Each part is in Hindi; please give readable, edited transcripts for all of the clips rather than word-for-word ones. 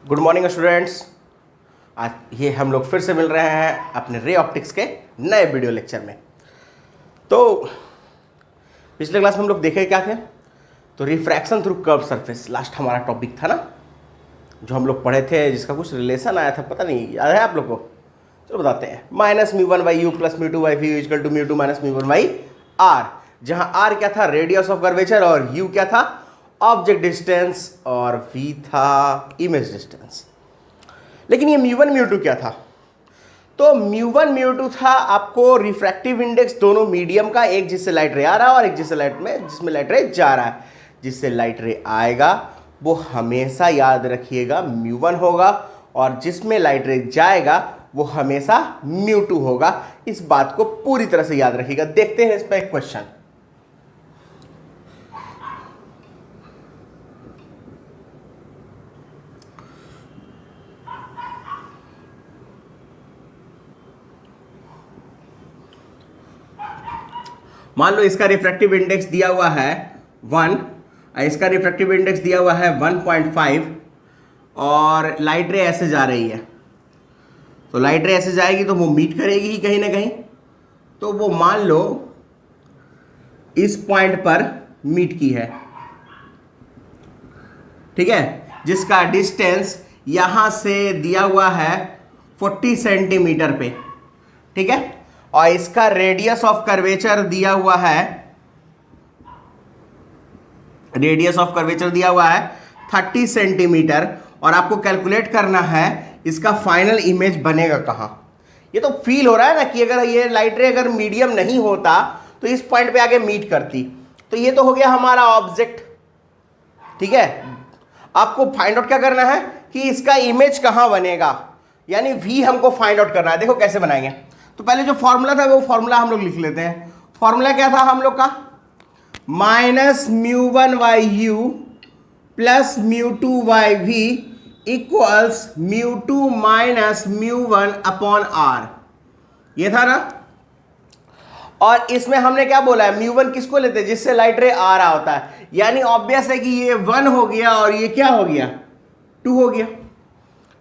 Good morning students. आज ये हम लोग फिर से मिल रहे हैं अपने रे ऑप्टिक्स के नए वीडियो लेक्चर में। तो पिछले क्लास में हम लोग देखे क्या थे, तो refraction through curve surface last हमारा टॉपिक था ना, जो हम लोग पढ़े थे, जिसका कुछ रिलेशन आया था, पता नहीं याद है आप लोग को? चलो बताते हैं। Minus mu one by u plus mu two by v equal to mu two minus mu one by R, जहाँ आर क्या था, रेडियस ऑफ कर्वेचर, और यू क्या था, ऑब्जेक्ट डिस्टेंस, और वी था इमेज डिस्टेंस। लेकिन ये म्यू वन म्यू टू क्या था? तो म्यू वन म्यू टू था आपको रिफ्रैक्टिव इंडेक्स दोनों मीडियम का, एक जिससे लाइट रे आ रहा है और एक जिसमें लाइट रे जा रहा है। जिससे लाइट रे आएगा वो हमेशा याद रखिएगा म्यू वन होगा, और जिसमें लाइट रे जाएगा वो हमेशा म्यू टू होगा। इस बात को पूरी तरह से याद रखिएगा। देखते हैं इस पर एक क्वेश्चन। मान लो इसका रिफ्रैक्टिव इंडेक्स दिया हुआ है 1, इसका रिफ्रैक्टिव इंडेक्स दिया हुआ है 1.5, और लाइट रे ऐसे जा रही है। तो लाइट रे ऐसे जाएगी तो वो मीट करेगी ही कहीं ना कहीं। तो वो मान लो इस पॉइंट पर मीट की है, ठीक है, जिसका डिस्टेंस यहां से दिया हुआ है 40 सेंटीमीटर पे, ठीक है, और इसका रेडियस ऑफ कर्वेचर दिया हुआ है, 30 सेंटीमीटर, और आपको कैलकुलेट करना है इसका फाइनल इमेज बनेगा कहां। ये तो फील हो रहा है ना कि अगर ये लाइट रे अगर मीडियम नहीं होता तो इस पॉइंट पे आके मीट करती। तो ये तो हो गया हमारा ऑब्जेक्ट, ठीक है। आपको फाइंड आउट क्या करना है कि इसका इमेज कहां बनेगा, यानी वी हमको फाइंड आउट करना है। देखो कैसे बनाएंगे। तो पहले जो फॉर्मूला था वो फॉर्मूला हम लोग लिख लेते हैं। फॉर्मूला क्या था हम लोग का? Minus mu one by u plus mu two by v equals mu two minus mu one upon R, ये था ना। और इसमें हमने क्या बोला है, म्यू वन किसको लेते हैं? जिससे लाइट रे आ रहा होता है। यानी ऑब्वियस है कि ये 1 हो गया और ये क्या हो गया, 2 हो गया,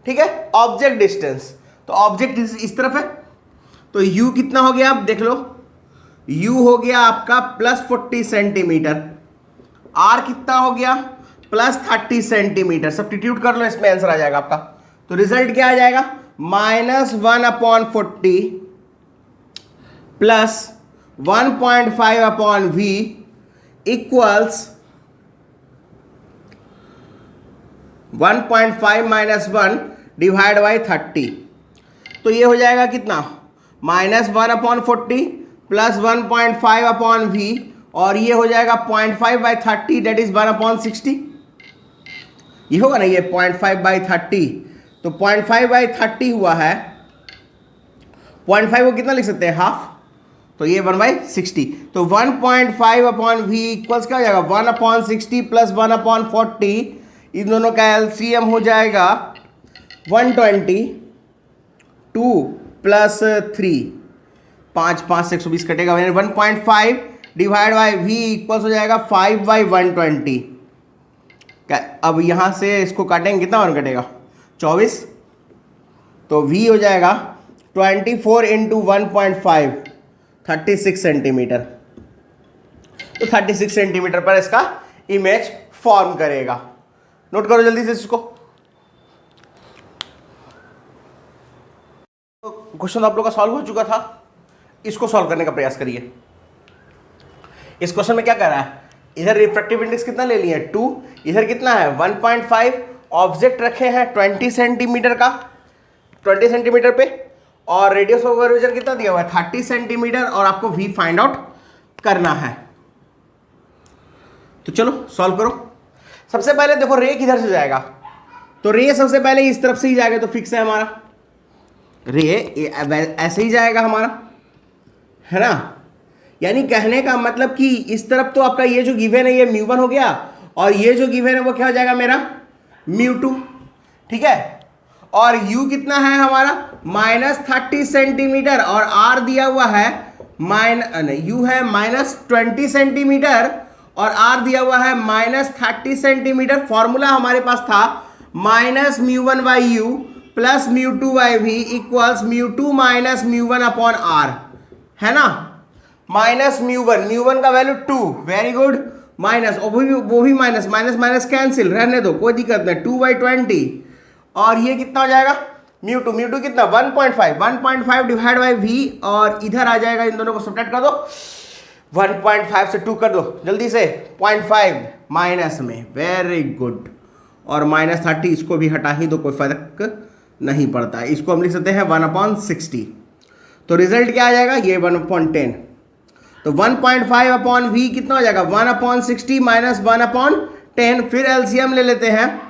ठीक है। ऑब्जेक्ट डिस्टेंस, तो ऑब्जेक्ट इस तरफ है, तो u कितना हो गया आप देख लो। u हो गया आपका प्लस 40 सेंटीमीटर, r कितना हो गया, प्लस 30 सेंटीमीटर। सब्स्टिट्यूट कर लो, इसमें आंसर आ जाएगा आपका। तो रिजल्ट क्या आ जाएगा, -1/40 plus 1.5/v equals 1.5 - 1 divide by 30। तो ये हो जाएगा कितना, -1/40 प्लस 1.5/v, और ये हो जाएगा 0.5/30, डेट इज 1/60। ये होगा ना, ये 0.5/30, तो 0.5/30 हुआ है। 0.5 को कितना लिख सकते हैं, हाफ, तो ये 1/60। तो 1.5/v इक्वल्स क्या हो जाएगा, 1/60 प्लस 1/40, इन दोनों का एलसीएम हो जाएगा 120, 2 प्लस 3, 5 5 से 120 कटेगा, 1.5 डिवाइड बाई v इक्वल्स हो जाएगा 5/120। अब यहाँ से इसको काटेंगे, कितना वन कटेगा, 24। तो v हो जाएगा 24 × 1.5, 36 सेंटीमीटर। तो 36 सेंटीमीटर पर इसका इमेज फॉर्म करेगा। नोट करो जल्दी से इसको। क्वेश्चन आप लोग का सॉल्व हो चुका था, इसको सॉल्व करने का प्रयास करिए। इस क्वेश्चन में क्या कर रहा है, इधर रिफ्रैक्टिव इंडेक्स कितना ले लिए, 2, इधर कितना है 1.5, ऑब्जेक्ट रखे हैं 20 सेंटीमीटर का, 20 सेंटीमीटर पे, और रेडियस ऑफ कर्वेचर कितना दिया हुआ है 30 सेंटीमीटर, और आपको v फाइंड आउट करना है। तो चलो सॉल्व करो। सबसे पहले देखो रे किधर से जाएगा, तो रे सबसे पहले इस तरफ से ही जाएगा, तो फिक्स है हमारा रे ऐसे ही जाएगा हमारा, है ना। यानी कहने का मतलब कि इस तरफ तो आपका ये जो गिवन है ये म्यू वन हो गया, और ये जो गिवन है वो क्या हो जाएगा मेरा, म्यू टू, ठीक है। और u कितना है हमारा, -30 सेंटीमीटर, और r दिया हुआ है u है -20 सेंटीमीटर, और r दिया हुआ है -30 सेंटीमीटर। फॉर्मूला हमारे पास था minus mu one by u plus mu two by v equals mu two minus mu one upon R, है ना। माइनस म्यू वन का वैल्यू 2, वेरी गुड, माइनस, वो भी माइनस, माइनस माइनस कैंसिल, रहने दो, कोई दिक्कत नहीं, 2/20, और ये कितना हो जाएगा म्यू टू कितना 1.5 डिवाइड बाई वी, और इधर आ जाएगा, इन दोनों को सब्ट्रैक्ट कर दो, 1.5 से 2 कर दो जल्दी से, 0.5 माइनस में, वेरी गुड, और -30 इसको भी हटा ही दो, कोई फर्क नहीं पड़ता, इसको हम लिख सकते हैं 1/60। तो रिजल्ट क्या आ जाएगा, ये 1/10, तो 1.5 अपॉन वी कितना हो जाएगा 1/60 माइनस 1/10, फिर एलसीएम ले लेते हैं,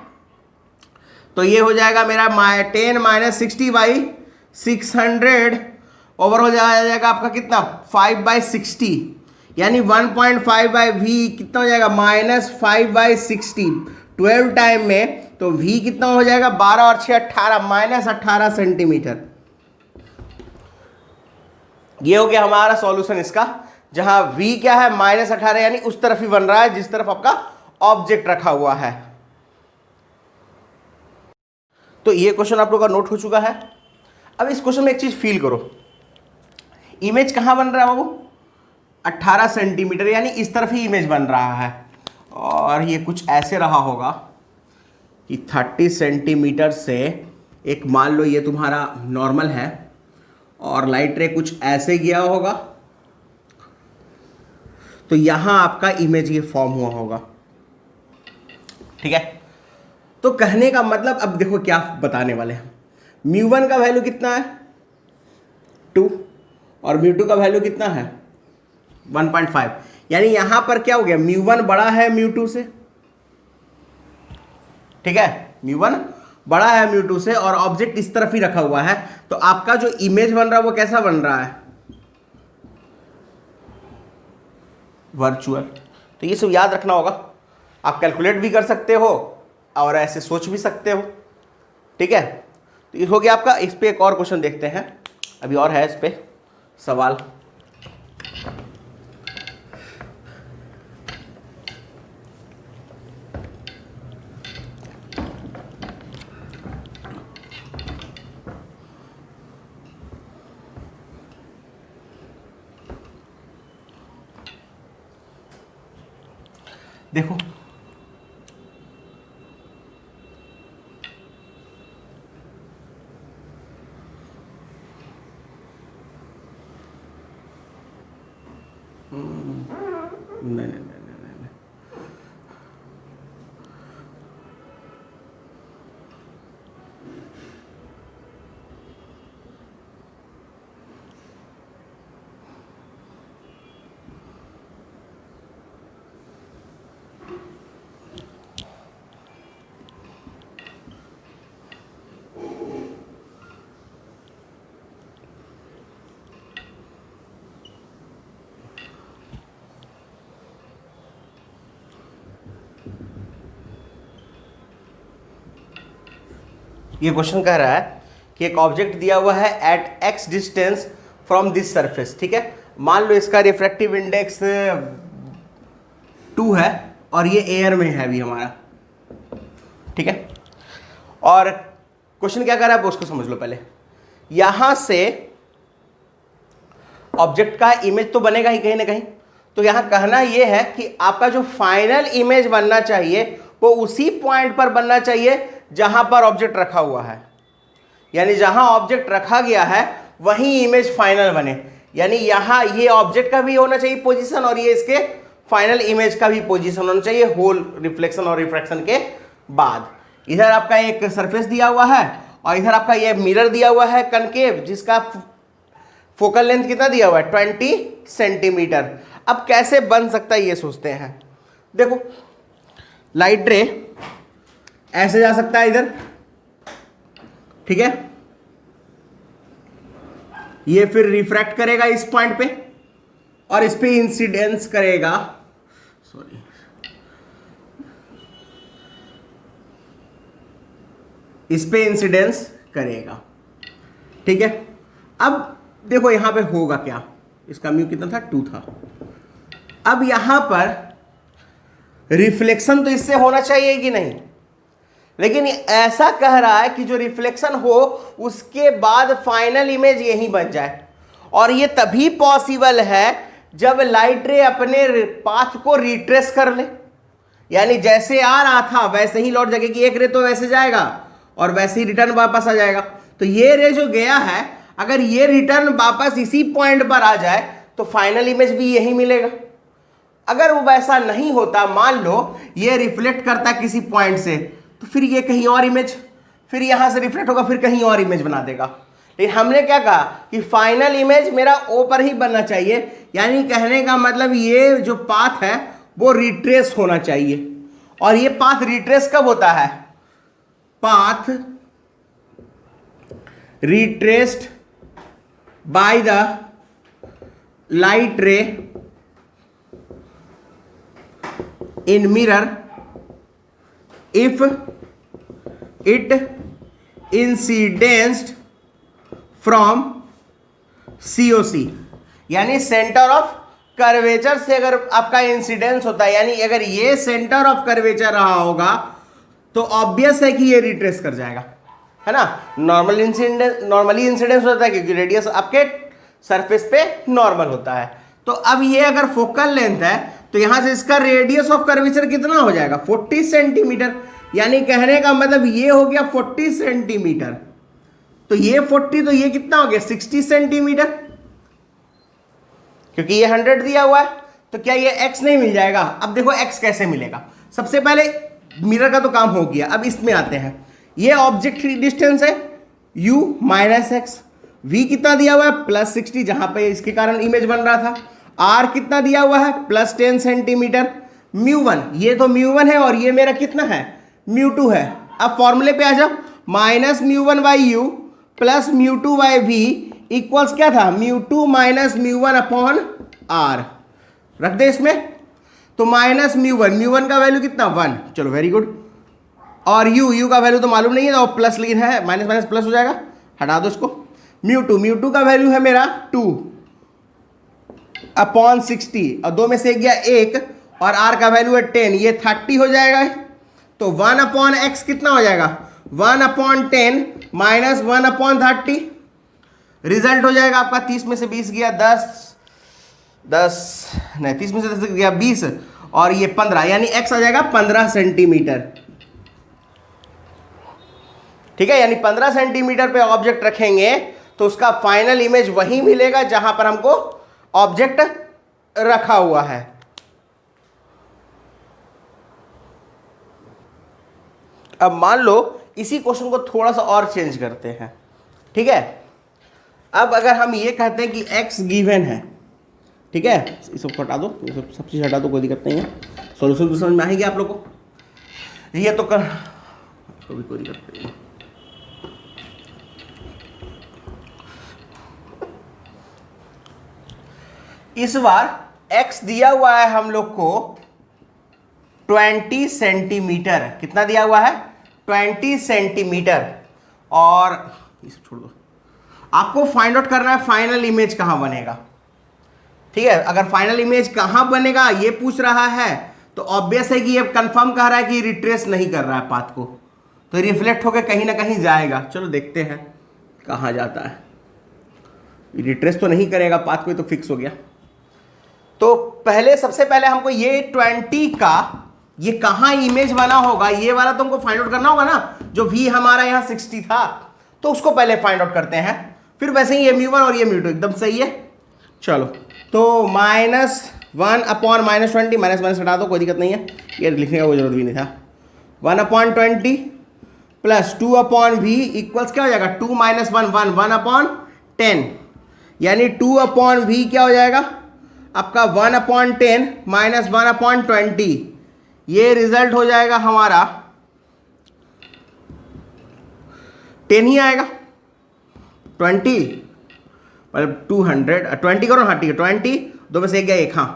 तो ये हो जाएगा मेरा 10 माइनस 60/600 ओवर हो जाएगा आपका कितना 5/60, यानी 1.5 बाई वी कितना हो जाएगा -5/60, 12 टाइम में, तो v कितना हो जाएगा 12 और 6 18, -18 सेंटीमीटर। ये हो गया हमारा सॉल्यूशन इसका, जहां v क्या है -18, यानी उस तरफ ही बन रहा है जिस तरफ आपका ऑब्जेक्ट रखा हुआ है। तो ये क्वेश्चन आप लोगों का नोट हो चुका है। अब इस क्वेश्चन में एक चीज फील करो, इमेज कहां बन रहा है बाबू 18 सेंटीमीटर, यानी इस तरफ ही इमेज बन रहा है, और ये कुछ ऐसे रहा होगा कि 30 सेंटीमीटर से, एक मान लो ये तुम्हारा नॉर्मल है, और लाइट रे कुछ ऐसे गया होगा, तो यहां आपका इमेज ये फॉर्म हुआ होगा, ठीक है। तो कहने का मतलब, अब देखो क्या बताने वाले हैं, म्यू वन का वैल्यू कितना है 2, और म्यू टू का वैल्यू कितना है 1.5, यानी यहां पर क्या हो गया, म्यू वन बड़ा है म्यू टू से, ठीक है, म्यू वन बड़ा है म्यू टू से, और ऑब्जेक्ट इस तरफ ही रखा हुआ है, तो आपका जो इमेज बन रहा है वो कैसा बन रहा है वर्चुअल। तो ये सब याद रखना होगा, आप कैलकुलेट भी कर सकते हो और ऐसे सोच भी सकते हो, ठीक है। तो ये हो गया आपका। इस पे एक और क्वेश्चन देखते हैं, अभी और है इस पे सवाल। देखो नहीं, ये क्वेश्चन कह रहा है कि एक ऑब्जेक्ट दिया हुआ है at x distance from this surface, ठीक है। मान लो इसका रिफ्रैक्टिव इंडेक्स 2 है, और ये एयर में है अभी हमारा, ठीक है। और क्वेश्चन क्या कर रहा है वो उसको समझ लो पहले। यहां से ऑब्जेक्ट का इमेज तो बनेगा ही कहीं ना कहीं, तो यहां कहना यह है कि आपका जो फाइनल इमेज बनना चाहिए वो उसी पॉइंट पर बनना चाहिए जहां पर ऑब्जेक्ट रखा हुआ है, यानी जहां ऑब्जेक्ट रखा गया है वहीं इमेज फाइनल बने, यानी यहां ये ऑब्जेक्ट का भी होना चाहिए पोजीशन, और ये इसके फाइनल इमेज का भी पोजीशन होना चाहिए होल रिफ्लेक्शन और रिफ्रैक्शन के बाद। इधर आपका एक सरफेस दिया हुआ है, और इधर आपका ये मिरर दिया हुआ है कनकेव, जिसका फोकल लेंथ कितना दिया हुआ है 20 सेंटीमीटर। अब कैसे बन सकता है ये सोचते हैं। देखो लाइट रे ऐसे जा सकता है इधर, ठीक है, ये फिर रिफ्रैक्ट करेगा इस पॉइंट पे, और इस पे इंसिडेंस करेगा, सॉरी, इस पे इंसिडेंस करेगा, ठीक है। अब देखो यहां पे होगा क्या, इसका म्यू कितना था 2 था। अब यहां पर रिफ्लेक्शन तो इससे होना चाहिए कि नहीं, लेकिन ऐसा कह रहा है कि जो रिफ्लेक्शन हो उसके बाद फाइनल इमेज यही बन जाए, और ये तभी पॉसिबल है जब लाइट रे अपने पाथ को रिट्रेस कर ले, यानी जैसे आ रहा था वैसे ही लौट जाएगी। एक रे तो वैसे जाएगा और वैसे ही रिटर्न वापस आ जाएगा। तो ये रे जो गया है, अगर ये रिटर्न वापस इसी पॉइंट पर आ जाए तो फाइनल इमेज भी यही मिलेगा। अगर वो वैसा नहीं होता, मान लो ये रिफ्लेक्ट करता किसी पॉइंट से, तो फिर ये कहीं और इमेज, फिर यहां से रिफ्लेक्ट होगा, फिर कहीं और इमेज बना देगा। लेकिन हमने क्या कहा कि फाइनल इमेज मेरा ओ पर ही बनना चाहिए, यानी कहने का मतलब ये जो पाथ है वो रिट्रेस होना चाहिए। और ये पाथ रिट्रेस कब होता है? Path retraced by the light ray in mirror if it incident from COC, यानी सेंटर ऑफ कर्वेचर से अगर आपका इंसिडेंस होता है, यानी अगर ये सेंटर ऑफ कर्वेचर रहा होगा तो ऑब्वियस है कि ये रिट्रेस कर जाएगा, है ना। नॉर्मली इंसिडेंस होता है क्योंकि रेडियस आपके सरफेस पे नॉर्मल होता है। तो अब ये अगर फोकल लेंथ है तो यहां से इसका रेडियस ऑफ कर्वेचर कितना हो जाएगा? 40 सेंटीमीटर, यानी कहने का मतलब ये हो गया 40 सेंटीमीटर। तो ये 40, तो ये कितना हो गया? 60 सेंटीमीटर, क्योंकि ये 100 दिया हुआ है। तो क्या ये x नहीं मिल जाएगा? अब देखो x कैसे मिलेगा। सबसे पहले मिरर का तो काम हो गया, अब इसमें आते हैं। ये ऑब्जेक्ट डिस्टेंस है u माइनस एक्स, v कितना दिया हुआ है? +60, जहां पे इसके कारण इमेज बन रहा था। r कितना दिया हुआ है? +10 सेंटीमीटर। μ1, ये तो μ1 है और ये मेरा कितना है? μ2 है। अब फॉर्मूले पे आ जाओ, -μ1/u प्लस μ2/v इक्वल्स क्या था? μ2 माइनस μ1 अपॉन r। रख दे इसमें, तो -μ1 का वैल्यू कितना? 1। चलो वेरी गुड। और u का वैल्यू तो मालूम नहीं है, तो प्लस लिखना है, माइनस माइनस प्लस हो जाएगा, हटा दो इसको। μ2 का वैल्यू है मेरा 2 अपॉन 60, और 2 में से गया 1, और r का वैल्यू है 10, ये 30 हो जाएगा। तो 1 अपॉन x कितना हो जाएगा? 1 अपॉन 10 माइनस 1 अपॉन 30। रिजल्ट हो जाएगा आपका 30 में से 20 गया 10 नहीं, 30 में से 10 गया 20, और ये 15, यानी x आ जाएगा 15 सेंटीमीटर। ठीक है, यानी 15 सेंटीमीटर पे ऑब्जेक्ट रखेंगे तो उसका फाइनल इमेज वही मिलेगा जहां पर हमको ऑब्जेक्ट रखा हुआ है। अब मान लो इसी क्वेश्चन को थोड़ा सा और चेंज करते हैं। ठीक है, अब अगर हम ये कहते हैं कि x गिवन है, ठीक है, इस सब हटा दो, ये सब चीज हटा दो, कोई दिक्कत नहीं है। सॉल्यूशन तो समझ में आएगी आप लोगों को, ये तो कर कोई दिक्कत नहीं। इस बार x दिया हुआ है हम लोग को 20 सेंटीमीटर। कितना दिया हुआ है? 20 सेंटीमीटर। और ये सब छोड़ दो, आपको फाइंड आउट करना है फाइनल इमेज कहां बनेगा। ठीक है, अगर फाइनल इमेज कहां बनेगा ये पूछ रहा है तो ऑब्वियस है कि ये कंफर्म कह रहा है कि रिट्रेस नहीं कर रहा है पाथ को, तो रिफ्लेक्ट होकर कहीं ना कहीं जाएगा। चलो देखते हैं कहां जाता है। रिट्रेस तो नहीं करेगा पाथ को, तो फिक्स हो गया। तो पहले सबसे पहले हमको ये 20 का ये कहां इमेज बना होगा, ये वाला तो हमको फाइंड आउट करना होगा ना। जो v हमारा यहाँ 60 था तो उसको पहले फाइंड आउट करते हैं, फिर वैसे ही ये μ1 और ये μ2 एकदम सही है। चलो, तो -1 अपॉन -20, माइनस माइनस हटा दो, कोई दिक्कत नहीं है, ये लिखने का कोई जरूरत भी नहीं था। 1 upon 20 plus 2 upon v equals क्या हो जाएगा? 2 माइनस 1 1, 1 अपॉन 10, यानी 2 अपॉन v क्या हो जाएगा आपका? 1 अपॉन 10 माइनस 1 अपॉन 20। ये रिजल्ट हो जाएगा हमारा 10 ही आएगा। 20 मतलब 200, 20 करो ना, ठीक है, 20, 2 में से 1 गया 1, हाँ,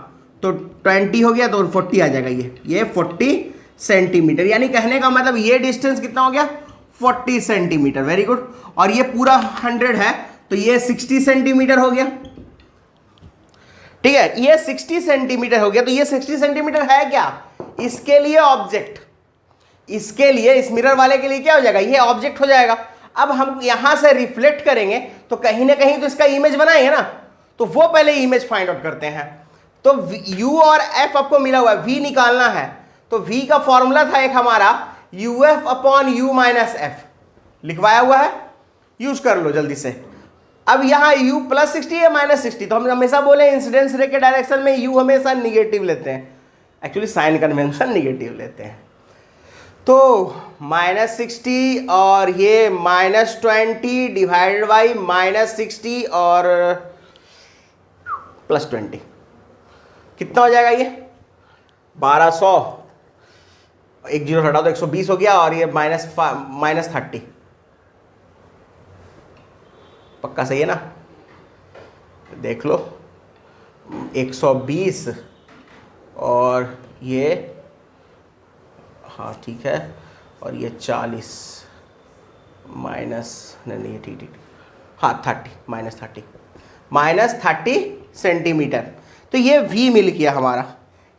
तो 20 हो गया, तो 40 आ जाएगा। ये 40 सेंटीमीटर, यानी कहने का मतलब ये डिस्टेंस कितना हो गया? 40 सेंटीमीटर। Very good. और ये पूरा 100 है तो ये 60 सेंटीमीटर हो गया। ठीक है, ये 60 सेंटीमीटर हो गया। तो ये 60 सेंटीमीटर है क्या? इसके लिए ऑब्जेक्ट, इसके लिए, इस मिरर वाले के लिए क्या हो जाएगा, ये ऑब्जेक्ट हो जाएगा। अब हम यहां से रिफ्लेक्ट करेंगे तो कहीं ना कहीं तो इसका इमेज बनाएंगे ना, तो वो पहले इमेज फाइंड आउट करते हैं। तो u और f आपको मिला हुआ है, v निकालना है, तो v का फॉर्मूला था एक हमारा uf upon u minus f, लिखवाया हुआ है, यूज कर लो जल्दी से। अब यहाँ u प्लस 60 है माइनस 60, तो हम हमेशा बोले इंसिडेंस रे के डायरेक्शन में u हमेशा निगेटिव लेते हैं, एक्चुअली साइन कन्वेंशन निगेटिव लेते हैं। तो माइनस 60 और ये माइनस 20 डिवाइडेड बाई माइनस 60 और प्लस 20, कितना हो जाएगा ये 1200, एक जीरो हटा दो 120 हो गया, और ये माइनस 30, पक्का सही है ना, देख लो 120 और ये, हाँ ठीक है, और ये 40 माइनस, नहीं ठीक, हाँ 30 माइनस 30 सेंटीमीटर। तो ये v मिल गया हमारा,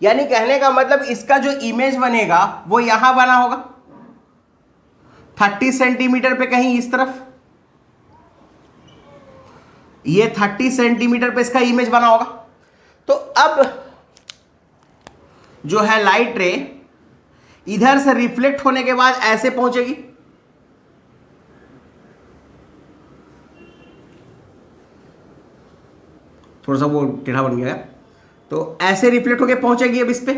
यानी कहने का मतलब इसका जो इमेज बनेगा वो यहां बना होगा 30 सेंटीमीटर पे, कहीं इस तरफ, ये 30 सेंटीमीटर पे इसका इमेज बना होगा। तो अब जो है लाइट रे इधर से रिफ्लेक्ट होने के बाद ऐसे पहुंचेगी, थोड़ा सा वो टेढ़ा बन गया, तो ऐसे रिफ्लेक्ट होके पहुंचेगी अब इस पे।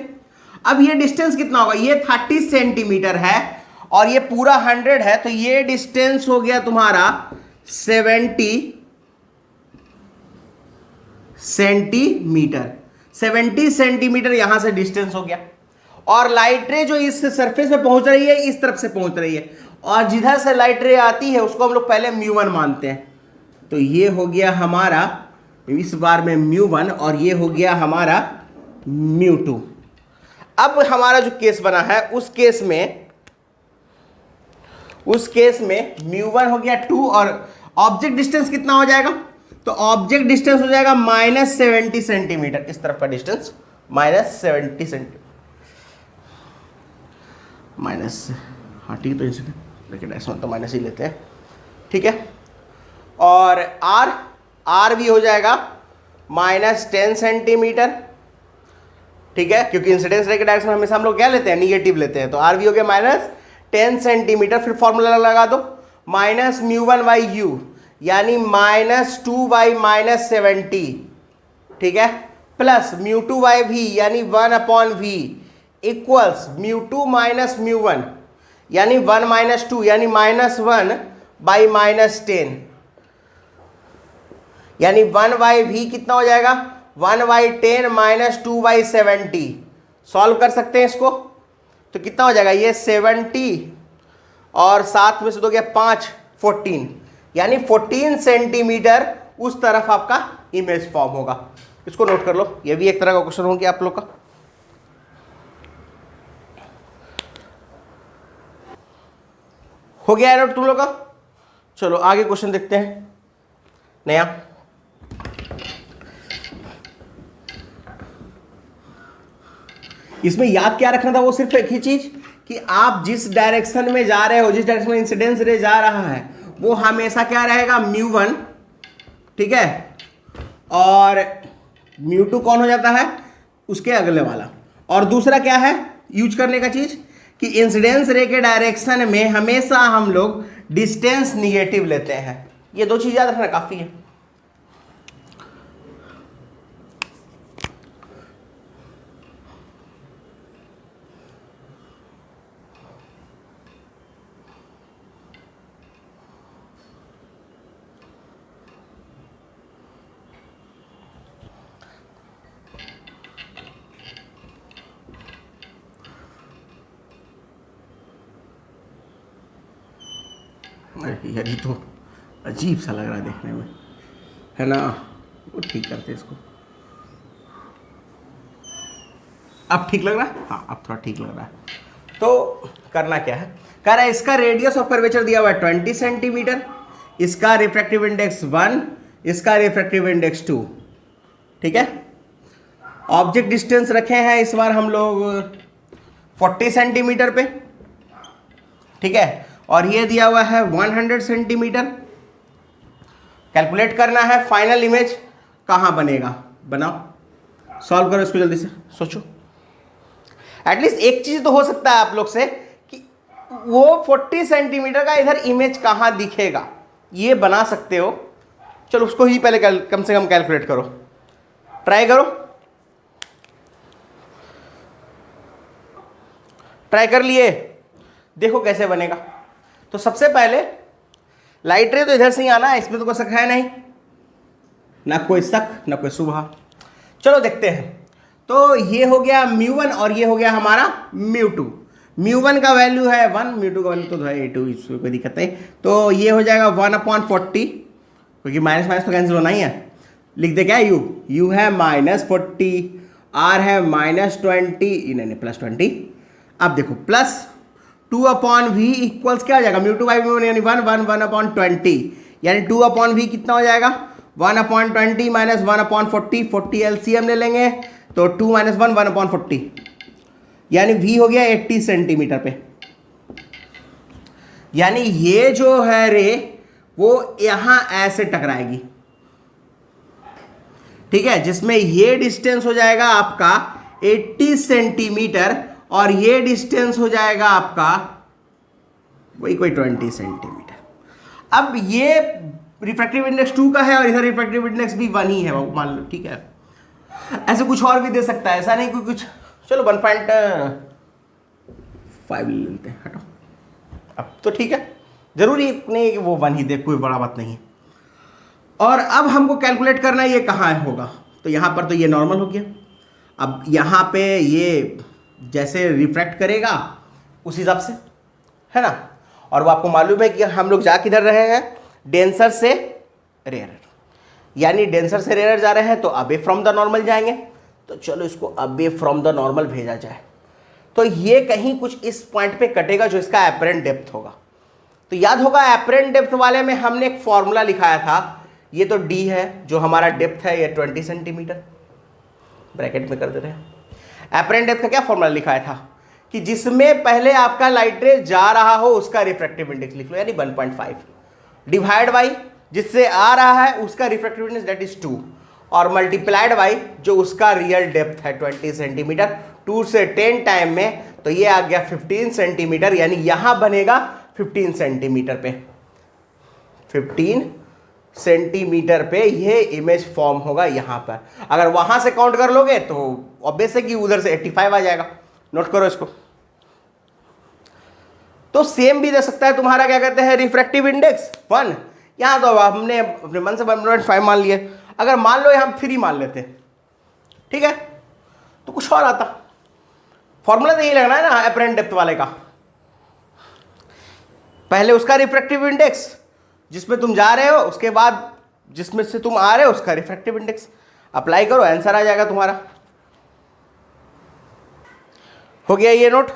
अब ये डिस्टेंस कितना होगा, ये 30 सेंटीमीटर है और ये पूरा 100 है, तो ये डिस्टेंस हो गया तुम्हारा 70 सेंटीमीटर। 70 सेंटीमीटर यहां से डिस्टेंस हो गया, और लाइट रे जो इस सरफेस पे पहुंच रही है इस तरफ से पहुंच रही है, और जिधर से लाइट रे आती है उसको हम लोग पहले μ1 मानते हैं। तो ये हो गया हमारा इस बार में μ1 और ये हो गया हमारा μ2। अब हमारा जो केस बना है उस केस में μ1 हो गया 2, और ऑब्जेक्ट डिस्टेंस कितना हो जाएगा, तो ऑब्जेक्ट डिस्टेंस हो जाएगा माइनस 70 सेंटीमीटर, इस तरफ का डिस्टेंस माइनस 70 सेंटीमीटर, माइनस, हाँ ठीक, तो लेकिन इसमें तो माइनस ही लेते हैं, ठीक है। और आर भी हो जाएगा माइनस 10 सेंटीमीटर, ठीक है, क्योंकि इंसिडेंस रे के डायरेक्शन हमेशा हम लोग क्या लेते हैं, निगेटिव लेते हैं, तो आर भी हो गया माइनस 10 सेंटीमीटर। फिर फॉर्मूला लगा दो, माइनस μ1 बाई यू, यानी माइनस 2 बाई माइनस 70, ठीक है, प्लस μ2 बाई वी, यानी 1 अपॉन वी, इक्वल्स μ2 माइनस μ1, यानी 1 माइनस 2, यानी माइनस 1 बाई माइनस 10, यानी 1 बाई वी कितना हो जाएगा 1 बाई 10 माइनस 2 बाई 70। सॉल्व कर सकते हैं इसको, तो कितना हो जाएगा ये 70 और 7 में से 2 गया 5, 14, यानी 14 सेंटीमीटर उस तरफ आपका इमेज फॉर्म होगा। इसको नोट कर लो, ये भी एक तरह का क्वेश्चन हो गया आप लोग का। हो गया है नोट तुम लोग का। चलो आगे क्वेश्चन देखते हैं नया। इसमें याद क्या रखना था, वो सिर्फ एक ही चीज कि आप जिस डायरेक्शन में जा रहे हो, जिस डायरेक्शन में इंसिडेंस रे जा रहा है, वो हमेशा क्या रहेगा μ1, ठीक है, और μ2 कौन हो जाता है उसके अगले वाला। और दूसरा क्या है यूज करने का चीज कि इंसिडेंस रे के डायरेक्शन में हमेशा हम लोग डिस्टेंस निगेटिव लेते हैं। ये दो चीज याद रखना काफी है। यार ये तो अजीब सा लग रहा है देखने में, है ना। वो ठीक करते हैं इसको। अब ठीक लग रहा है, हाँ अब थोड़ा ठीक लग रहा है। तो करना क्या है, कह रहा है इसका रेडियस ऑफ कर्वेचर दिया हुआ है 20 सेंटीमीटर, इसका रिफ्रैक्टिव इंडेक्स 1, इसका रिफ्रैक्टिव इंडेक्स 2, ठीक है। ऑब्जेक्ट डिस्टेंस रखे हैं इस बार हम लोग 40 सेंटीमीटर पे, ठीक है, और ये दिया हुआ है 100 सेंटीमीटर। कैलकुलेट करना है फाइनल इमेज कहाँ बनेगा। बनाओ, सॉल्व करो इसको जल्दी से, सोचो। एटलीस्ट एक चीज तो हो सकता है आप लोग से कि वो 40 सेंटीमीटर का इधर इमेज कहाँ दिखेगा, ये बना सकते हो। चलो उसको ही पहले कम से कम कैलकुलेट करो, ट्राई करो। ट्राई कर लिए, देखो कैसे बनेगा। तो सबसे पहले लाइट रे तो इधर से ही आना है, इसमें तो कोई शक है नहीं, ना कोई शक ना कोई शुबहा। चलो देखते हैं। तो ये हो गया μ1 और ये हो गया हमारा μ2। μ1 का वैल्यू है 1, μ2 का वैल्यू तो है 2, इसमें कोई दिक्कत नहीं। तो ये हो जाएगा 1/40, क्योंकि माइनस माइनस तो कैंसिल होना ही है। लिख दे क्या, u है -40, r है -20, नहीं +20। अब देखो प्लस 2/v इक्वल्स क्या हो जाएगा, μ2/μ1 यानी 1/20, यानी 2/v कितना हो जाएगा 1/20 माइनस 1/40, 40 एलसीएम ले लेंगे तो 2 - 1 1/40, यानी v हो गया 80 सेंटीमीटर पे। यानी ये जो है रे वो यहां ऐसे टकराएगी, ठीक है, जिसमें ये डिस्टेंस हो जाएगा आपका 80 सेंटीमीटर और ये डिस्टेंस हो जाएगा आपका वही कोई 20 सेंटीमीटर। अब ये रिफ्रैक्टिव इंडेक्स 2 का है और इधर रिफ्रैक्टिव इंडेक्स भी 1 ही है मान लो, ठीक है। ऐसे कुछ और भी दे सकता है, ऐसा नहीं कोई कुछ। चलो 1.5 ले लेते हैं, हटो। अब तो ठीक है, जरूरी नहीं कि वो 1 ही दे, कोई बड़ा बात नहीं है। और अब हमको कैलकुलेट करना है ये कहाँ होगा। तो यहाँ पर तो ये नॉर्मल हो गया। अब यहाँ पे ये जैसे रिफ्रैक्ट करेगा उस हिसाब से, है ना। और वो आपको मालूम है कि हम लोग जा किधर रहे हैं, डेंसर से रेयर, यानी डेंसर से रेयर जा रहे हैं तो अबे फ्रॉम द नॉर्मल जाएंगे। तो चलो इसको अबे फ्रॉम द नॉर्मल भेजा जाए। तो ये कहीं कुछ इस पॉइंट पे कटेगा जो इसका एपरेंट डेप्थ होगा। तो याद होगा एपरेंट डेप्थ वाले में हमने एक फॉर्मूला लिखाया था, ये तो d है जो हमारा डेप्थ है, ये 20 सेंटीमीटर ब्रैकेट में कर दे रहे हैं। एपरेंट डेप्थ का क्या फॉर्मूला लिखाया था कि जिसमें पहले आपका लाइट रे जा रहा हो उसका रिफ्रैक्टिव इंडेक्स लिख लो, यानी 1.5 डिवाइड बाई जिससे आ रहा है उसका रिफ्रैक्टिव इंडेक्स दैट इज 2 और मल्टीप्लाइड बाई जो उसका रियल डेप्थ है 20 सेंटीमीटर। 2 से 10 टाइम में तो ये आ गया 15 सेंटीमीटर, यानी यहां बनेगा 15 सेंटीमीटर पे, 15 सेंटीमीटर पे ये इमेज फॉर्म होगा यहां पर। अगर वहां से काउंट कर लोगे तो ऑब्वियस है कि उधर से 85 आ जाएगा। नोट करो इसको। तो सेम भी दे सकता है तुम्हारा, क्या कहते हैं, रिफ्रैक्टिव इंडेक्स 1। यहां तो हमने अपने मन से 1.5 मान लिए, अगर मान लो हम 3 मान लेते, ठीक है, तो कुछ और आता। फॉर्मूला तो यही लगना है ना एपरेंट डेप्थ वाले का। पहले उसका रिफ्रैक्टिव इंडेक्स जिसमें तुम जा रहे हो, उसके बाद जिसमें से तुम आ रहे हो उसका रिफ्रैक्टिव इंडेक्स अप्लाई करो, आंसर आ जाएगा तुम्हारा। हो गया ये नोट।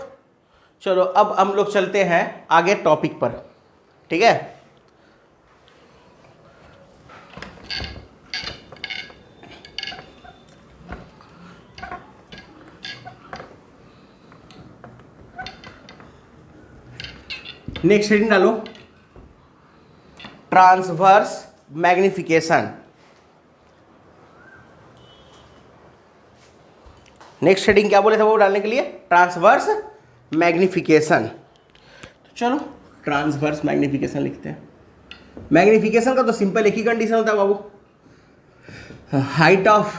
चलो अब हम लोग चलते हैं आगे टॉपिक पर, ठीक है। नेक्स्ट हेडिंग डालो, ट्रांसवर्स मैग्निफिकेशन। नेक्स्ट हेडिंग क्या बोले थे वो डालने के लिए, ट्रांसवर्स मैग्निफिकेशन। तो चलो ट्रांसवर्स मैग्निफिकेशन लिखते हैं। मैग्निफिकेशन का तो सिंपल एक ही कंडीशन होता है बाबू, height of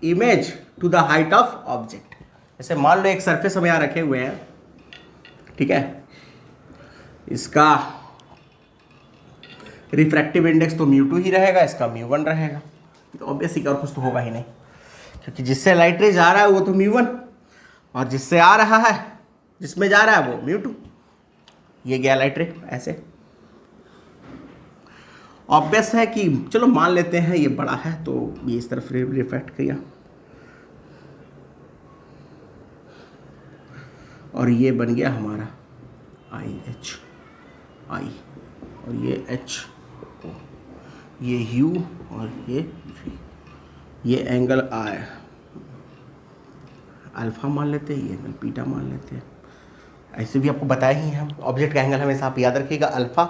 image to the height of object. जैसे मान लो एक सरफेस हम यहाँ रखे हुए हैं, ठीक है, इसका रिफ्रैक्टिव इंडेक्स तो μ2 ही रहेगा, इसका μ1 रहेगा। तो ऑब्वियसली और कुछ तो होगा ही नहीं, क्योंकि जिससे लाइट रे जा रहा है वो तो μ1 और जिससे आ रहा है, जिसमें जा रहा है वो μ2। ये गया लाइट रे ऐसे। ऑब्वियस है कि चलो मान लेते हैं ये बड़ा है तो ये इस तरफ रिफ्रैक्ट किया और ये बन गया हमारा IH I और ये H, ये U और ये V। ये एंगल अल्फा मान लेते हैं, ये एंगल बीटा मान लेते हैं, ऐसे भी आपको बताया ही है हम, ऑब्जेक्ट का एंगल हमेशा आप याद रखिएगा अल्फा,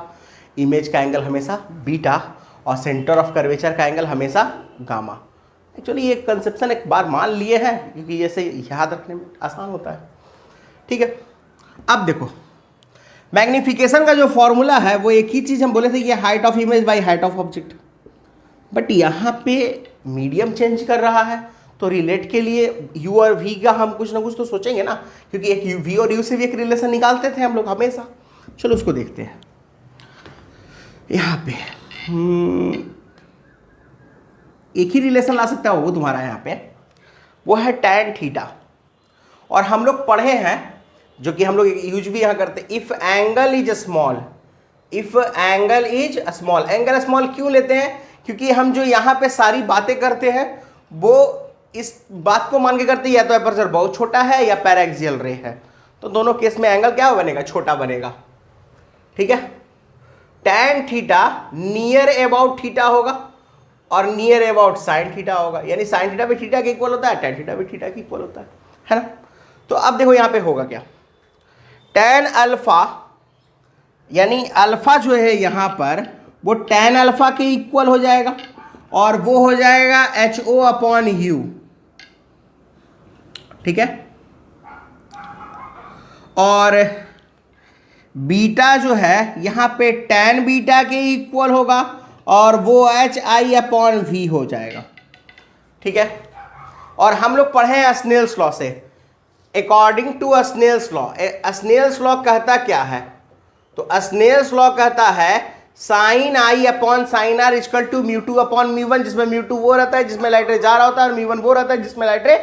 इमेज का एंगल हमेशा बीटा, और सेंटर ऑफ कर्वेचर का एंगल हमेशा गामा। एक्चुअली ये कंसेप्शन एक बार मान लिए हैं क्योंकि ये से याद रखने में आसान होता है। ठीक है, अब देखो मैग्निफिकेशन का जो फॉर्मूला है वो एक ही चीज़ हम बोले थे, ये height of image by height of object, but यहाँ पे मीडियम चेंज कर रहा है तो रिलेट के लिए यू और वी का हम कुछ ना कुछ तो सोचेंगे ना, क्योंकि एक वी और यू से भी एक रिलेशन निकालते थे हम लोग हमेशा। चलो उसको देखते हैं। यहाँ पे एक ही रिलेशन ला सकता है वो तुम्हारा यहाँ पे, वो है tan थीटा। और हम लोग पढ़े हैं, जो कि हम लोग यूज भी यहाँ करते, if angle is small, if angle is small. Angle small क्यों लेते हैं? क्योंकि हम जो यहाँ पे सारी बातें करते हैं वो इस बात को मान के करते हैं, या तो एपर्चर बहुत छोटा है या पैराक्सियल रे है, तो दोनों केस में एंगल क्या बनेगा? छोटा बनेगा। ठीक है, tan theta near about theta होगा और नियर अबाउट साइन थीटा होगा, यानी साइन थीटा भी थीटा के इक्वल होता है, tan थीटा भी थीटा के इक्वल होता है ना। तो अब देखो यहाँ पे होगा क्या, tan अल्फा यानी अल्फा जो है यहाँ पर वो tan अल्फा के इक्वल हो जाएगा और वो हो जाएगा HO अपॉन U। ठीक है, और बीटा जो है यहाँ पे tan बीटा के इक्वल होगा और वो HI अपॉन V हो जाएगा। ठीक है, और हम लोग पढ़े हैं स्नेल्स लॉ से, according to Snell's law. Snell's law कहता क्या है? तो स्नेल्स लॉ कहता है sine i upon sine r equal to mu two upon mu one, जिसमें म्यू टू वो रहता है जिसमें लाइट रे जा रहा होता है, और म्यू वन वो रहता है जिसमें लाइट रे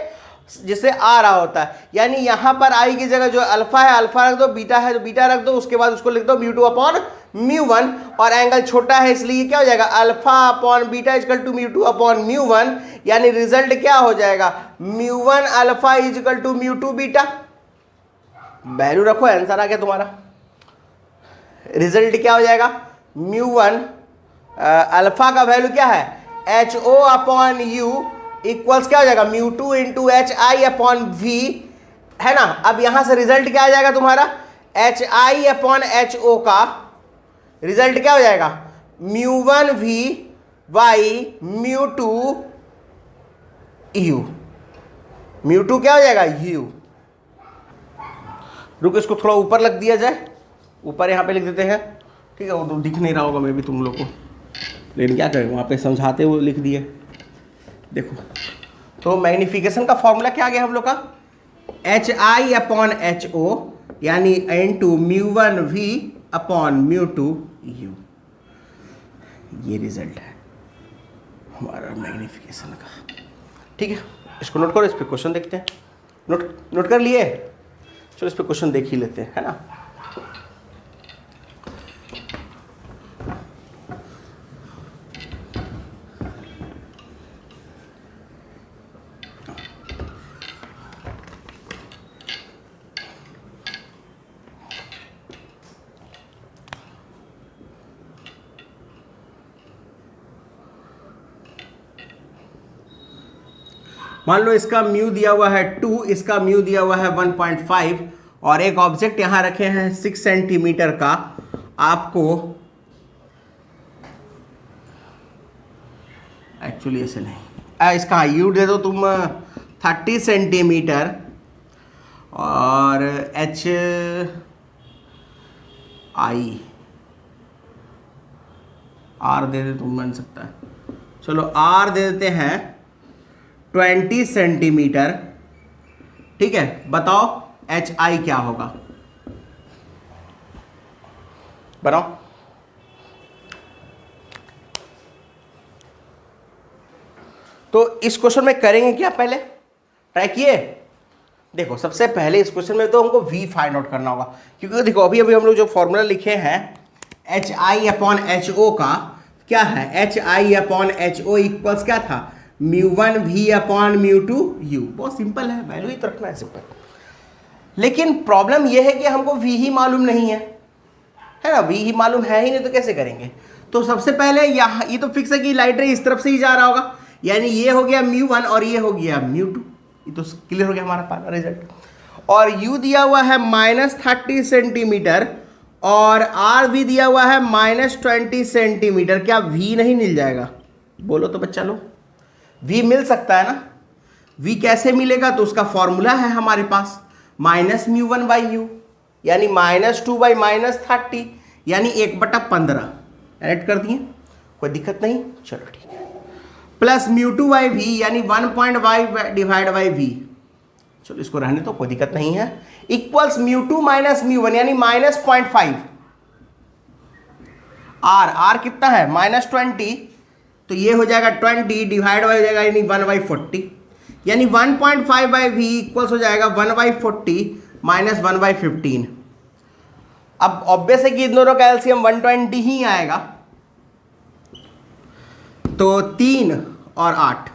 जिससे आ रहा होता है। यानी यहाँ पर आई की जगह जो अल्फा है अल्फा रख दो, बीटा है तो बीटा रख दो, उसके बाद उसको लिख दो mu two upon mu one, और एंगल छोटा है इसलिए क्या हो जाएगा? Alpha upon beta equal to mu two upon mu one, यानी रिजल्ट क्या हो जाएगा? Mu one alpha equal to mu two beta. Value रखो, आंसर आ गया तुम्हारा। रिजल्ट क्या हो जाएगा? म्यू वन अल्फा का वैल्यू क्या है? HO अपॉन यू इक्वल्स क्या हो जाएगा? Mu two into HI upon V, है ना। अब यहां से रिजल्ट क्या आ जाएगा तुम्हारा? HI अपॉन HO का रिजल्ट क्या हो जाएगा? Mu one V by mu two U। Mu two क्या हो जाएगा? U। रुको, इसको थोड़ा ऊपर लग दिया जाए, ऊपर यहाँ पे लिख देते हैं। ठीक है, वो तो दिख नहीं रहा होगा मे भी तुम लोग को, लेकिन क्या करें, वहाँ पे समझाते हुए लिख दिए। देखो, तो मैग्निफिकेशन का फॉर्मूला क्या आ गया हम लोग का? HI अपॉन HO यानी into mu one V upon mu two U। ये रिजल्ट है हमारा मैग्निफिकेशन का। ठीक है, इसको नोट करो, इस पर क्वेश्चन देखते हैं। नोट कर लिए? चलो इस पर क्वेश्चन देख ही लेते हैं, है ना। मान लो इसका म्यू दिया हुआ है 2, इसका म्यू दिया हुआ है 1.5, और एक ऑब्जेक्ट यहां रखे हैं 6 सेंटीमीटर का। आपको एक्चुअली ऐसे नहीं, इसका यू दे दो तुम 30 सेंटीमीटर और HI R दे दे तुम, बन सकता है। चलो R दे देते हैं 20 सेंटीमीटर। ठीक है, बताओ HI क्या होगा? बनाओ। तो इस क्वेश्चन में करेंगे क्या? पहले ट्राई किए। देखो, सबसे पहले इस क्वेश्चन में तो हमको V फाइंड आउट करना होगा, क्योंकि देखो अभी हम लोग जो फॉर्मूला लिखे हैं HI अपॉन HO का, क्या है? HI अपॉन HO इक्वल्स क्या था? Mu one V upon mu two U। बहुत सिंपल है, वैल्यू ही तो रखना है, सिंपल। लेकिन प्रॉब्लम यह है कि हमको V ही मालूम नहीं है ना। V ही मालूम है ही नहीं तो कैसे करेंगे? तो सबसे पहले यहाँ ये तो फिक्स है कि लाइट रे इस तरफ से ही जा रहा होगा, यानी ये हो गया म्यू वन और ये हो गया म्यू टू। ये तो क्लियर हो गया हमारा पहला रिजल्ट। और u दिया हुआ है -30 सेंटीमीटर और r भी दिया हुआ है -20 सेंटीमीटर, क्या v नहीं मिल जाएगा? बोलो तो बच्चा लोग, v मिल सकता है ना? v कैसे मिलेगा? तो उसका फॉर्मूला है हमारे पास -μ1/u, यानी -2/-30, यानी 1/15 ऐड कर दिए, कोई दिक्कत नहीं, चलो ठीक है, प्लस μ2/v यानी 1.y/v, चलो इसको रहने तो कोई दिक्कत नहीं है, इक्वल्स μ2 - μ1 यानी -0.5, r कितना है -20, तो ये हो जाएगा 20 डिवाइड हो जाएगा यानी 1/40, यानी 1.5/v इक्वल्स हो जाएगा 1/40 - 1/15। अब ऑब्वियस है कि इन दोनों का एलसीएम 120 ही आएगा, तो 3 और 8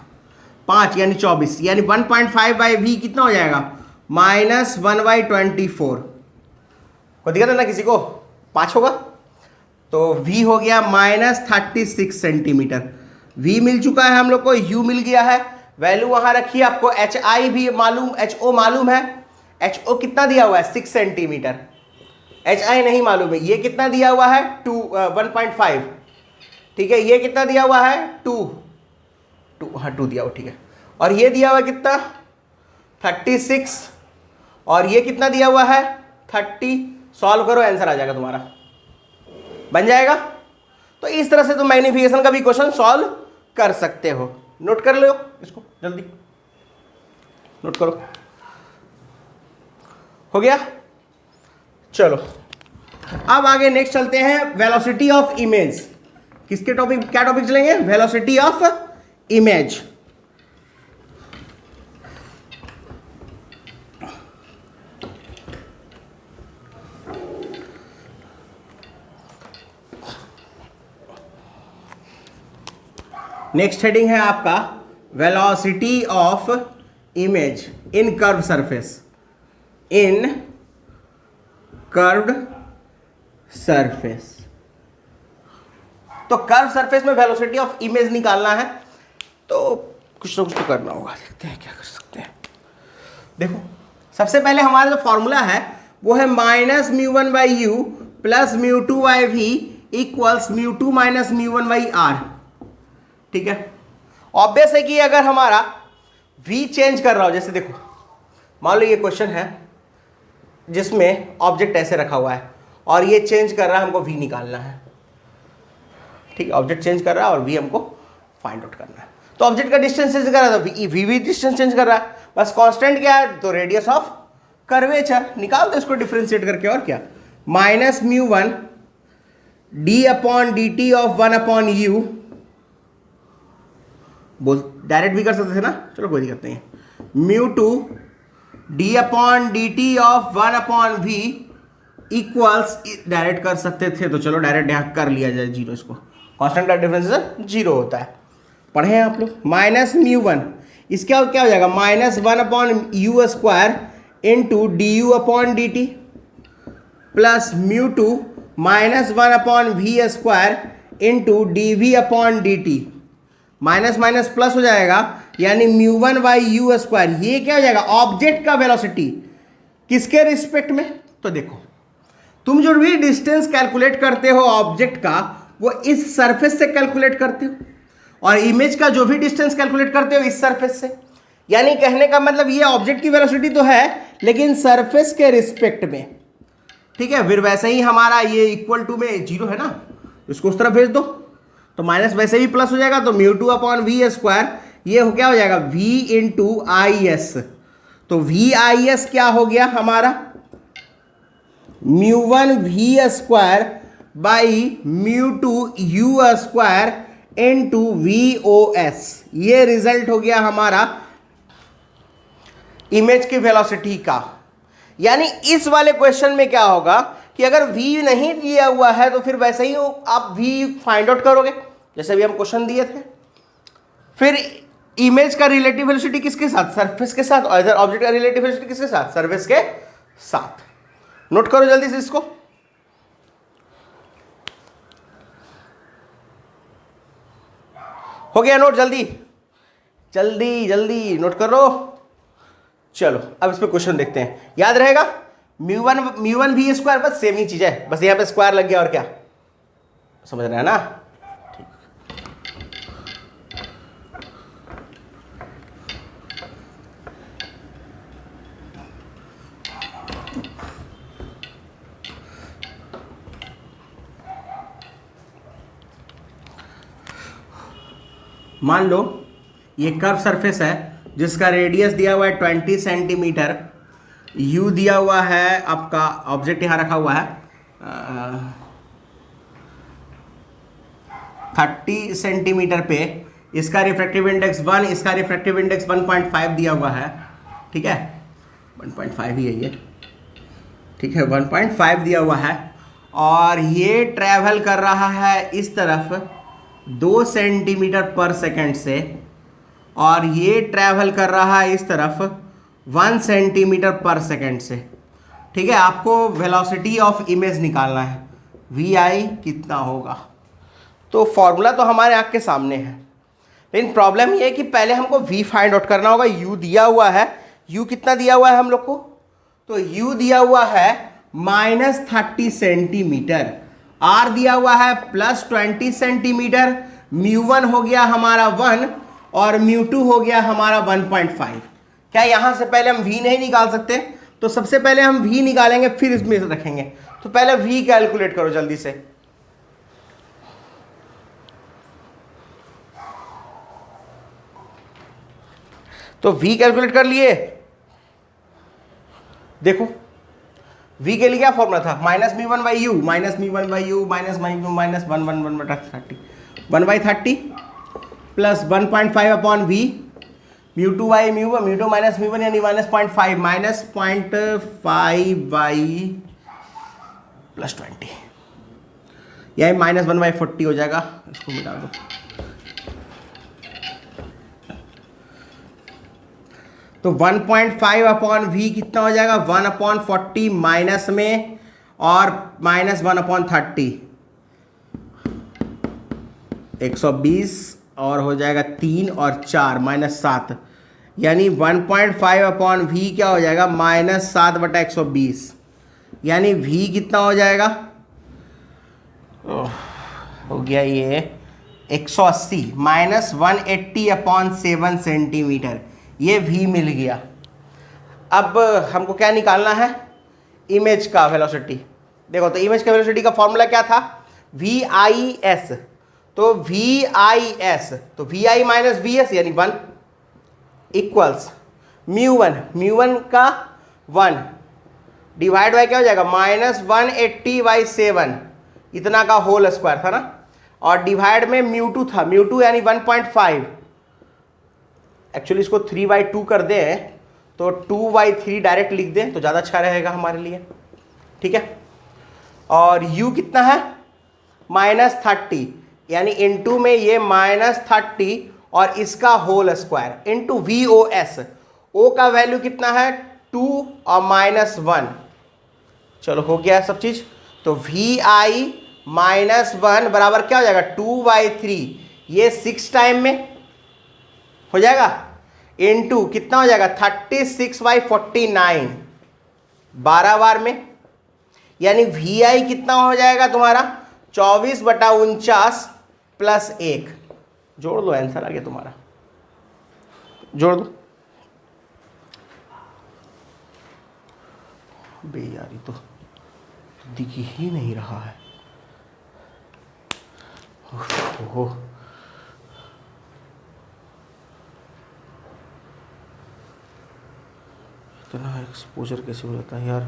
5 यानी 24, यानी 1.5/v कितना हो जाएगा? -1/24। कोई दिक्कत है ना किसी को? 5 होगा, तो v हो गया -36 सेंटीमीटर। v मिल चुका है हम लोग को, u मिल गया है, वैल्यू वहां रखिए। आपको hi भी मालूम, ho मालूम है, ho कितना दिया हुआ है? 6 सेंटीमीटर। hi नहीं मालूम है, ये कितना दिया हुआ है? 1.5, ठीक है। ये कितना दिया हुआ है? 2 दिया हुआ, ठीक है। और ये दिया हुआ है कितना? 36, और ये कितना दिया हुआ है? 30। सॉल्व करो, आंसर आ जाएगा तुम्हारा, बन जाएगा। तो इस तरह से तुम मैग्नीफिकेशन का भी क्वेश्चन सॉल्व कर सकते हो। नोट कर लो इसको, जल्दी नोट करो। हो गया, चलो अब आगे नेक्स्ट चलते हैं, वेलोसिटी ऑफ इमेज। किसके टॉपिक, क्या टॉपिक चलेंगे? Velocity of image. Next heading है आपका velocity of image in curve surface, in curved surface. तो कर्व सरफेस में वेलोसिटी ऑफ इमेज निकालना है, तो कुछ ना कुछ तो करना होगा, देखते हैं क्या कर सकते हैं। देखो, सबसे पहले हमारा जो फॉर्मूला है वो है -μ1/u plus μ2/v equals μ2 - μ1/r, ठीक है। ऑब्वियस है कि अगर हमारा v चेंज कर रहा हो, जैसे देखो मान लो ये क्वेश्चन है जिसमें ऑब्जेक्ट ऐसे रखा हुआ है और ये चेंज कर रहा है, हमको v निकालना है, ठीक है। ऑब्जेक्ट चेंज कर रहा है और v हमको फाइंड आउट करना है। तो ऑब्जेक्ट का डिस्टेंस चेंज कर रहा है, तो v भी डिस्टेंस चेंज कर रहा है, बस कांस्टेंट क्या है? तो रेडियस ऑफ कर्वेचर। निकाल दो इसको डिफरेंशिएट करके, और क्या, -μ1 d/dt ऑफ 1/u, बोल डायरेक्ट भी कर सकते थे ना, चलो कोई दिक्कत नहीं है। μ2 d/dt of 1/v equals, direct कर सकते थे तो चलो डायरेक्ट यहाँ कर लिया जाए 0, इसको कांस्टेंट का डिफरेंस 0 होता है, पढ़े हैं आप लोग। -μ1 इसका क्या हो जाएगा? -1/u² into du/dt plus μ2 -1/v² into dv/dt, minus minus plus हो जाएगा, यानी μ1/u²। ये क्या हो जाएगा? ऑब्जेक्ट का वेलोसिटी किसके रिस्पेक्ट में? तो देखो, तुम जो भी डिस्टेंस कैलकुलेट करते हो ऑब्जेक्ट का, वो इस सरफेस से कैलकुलेट करते हो, और इमेज का जो भी डिस्टेंस कैलकुलेट करते हो इस सरफेस से। यानी कहने का मतलब ये ऑब्जेक्ट की वेलोसिटी तो है लेकिन सरफेस के रिस्पेक्ट में, ठीक है। फिर वैसे ही हमारा ये इक्वल टू में 0 है ना, इसको उस तरफ भेज दो, तो माइनस वैसे भी प्लस हो जाएगा, तो μ2/v², ये हो क्या हो जाएगा? v इंटू आई एस। तो VIS क्या हो गया हमारा? μ1v² by μ2u² into VOS। ये रिजल्ट हो गया हमारा इमेज की वेलोसिटी का। यानी इस वाले क्वेश्चन में क्या होगा कि अगर v नहीं दिया हुआ है तो फिर वैसे ही आप v फाइंड आउट करोगे, जैसे भी हम क्वेश्चन दिए थे। फिर इमेज का रिलेटिव वेलोसिटी किसके साथ? सरफेस के साथ। और इधर ऑब्जेक्ट का रिलेटिव वेलोसिटी किसके साथ? सरफेस के साथ। नोट करो जल्दी से इसको। हो गया नोट? जल्दी जल्दी जल्दी नोट करो। चलो अब इस पे क्वेश्चन देखते हैं, याद रहेगा म्यू वन वी स्क्वायर, बस सेम ही चीज है, बस यहाँ पे स्क्वायर लग गया और क्या, समझ रहे हैं ना। मान लो ये कर्व सरफेस है जिसका रेडियस दिया हुआ है 20 सेंटीमीटर, यू दिया हुआ है, आपका ऑब्जेक्ट यहाँ रखा हुआ है 30 सेंटीमीटर पे, इसका रिफ्रैक्टिव इंडेक्स 1, इसका रिफ्रैक्टिव इंडेक्स 1.5 दिया हुआ है, ठीक है 1.5 ही है ये, ठीक है 1.5 दिया हुआ है, और ये ट्रैवल कर रहा है इस तरफ 2 सेंटीमीटर पर सेकंड से, और ये ट्रैवल कर रहा है इस तरफ 1 सेंटीमीटर पर सेकंड से, ठीक है। आपको वेलोसिटी ऑफ इमेज निकालना है, वी आई कितना होगा, तो फॉर्मूला तो हमारे आँख के सामने है, लेकिन प्रॉब्लम ये है कि पहले हमको वी फाइंड आउट करना होगा। यू दिया हुआ है, यू कितना दिया हुआ है हम लोग को, तो यू दिया हुआ है -30 सेंटीमीटर, आर दिया हुआ है +20 सेंटीमीटर, म्यू1 हो गया हमारा 1 और म्यू2 हो गया हमारा 1.5। क्या यहां से पहले हम v नहीं निकाल सकते, तो सबसे पहले हम v निकालेंगे फिर इसमें रखेंगे, तो पहले v कैलकुलेट करो जल्दी से। तो v कैलकुलेट कर लिए, देखो v के लिए क्या फॉर्मूला था, -μ1/u -μ1/u -1/30 1/30 plus 1.5 upon v, μ2/μ2 minus μ1 यानी -0.5 -0.5/+20 यानी -1/40 हो जाएगा, इसको मिटा दो। तो 1.5 अपॉन v कितना हो जाएगा 1/40 माइनस में और -1/30 120 और हो जाएगा 3 और 4 -7 यानी 1.5 अपॉन v क्या हो जाएगा -7/120 यानी v कितना हो जाएगा हो गया ये 180 -180 अपॉन 7 सेंटीमीटर, ये v मिल गया। अब हमको क्या निकालना है, इमेज का वेलोसिटी। देखो तो इमेज का वेलोसिटी का फॉर्मूला क्या था, वी आई एस, तो वी आई एस तो V I minus we S यानी 1 इक्वल्स म्यू वन का 1 डिवाइड बाय क्या हो जाएगा -180/7 इतना का होल स्क्वायर था ना, और डिवाइड में म्यू2 था, म्यू2 यानी 1.5, एक्चुअली इसको 3/2 कर दें तो 2/3 डायरेक्ट लिख दें तो ज़्यादा अच्छा रहेगा हमारे लिए, ठीक है। और u कितना है -30 यानी इनटू में ये -30 और इसका होल स्क्वायर इनटू VOS, ओ का वैल्यू कितना है 2 और -1, चलो हो गया सब चीज। तो VI -1 बराबर क्या हो जाएगा 2/3, ये 6 टाइम में हो जाएगा, इनटू कितना हो जाएगा 36/49 12 बार में, यानी VI कितना हो जाएगा तुम्हारा 24/49 प्लस 1, जोड़ दो आंसर आ गया तुम्हारा, जोड़ दो। बे यार ये तो दिख ही नहीं रहा है, ओहो इतना एक्सपोजर कैसे हो जाता है यार।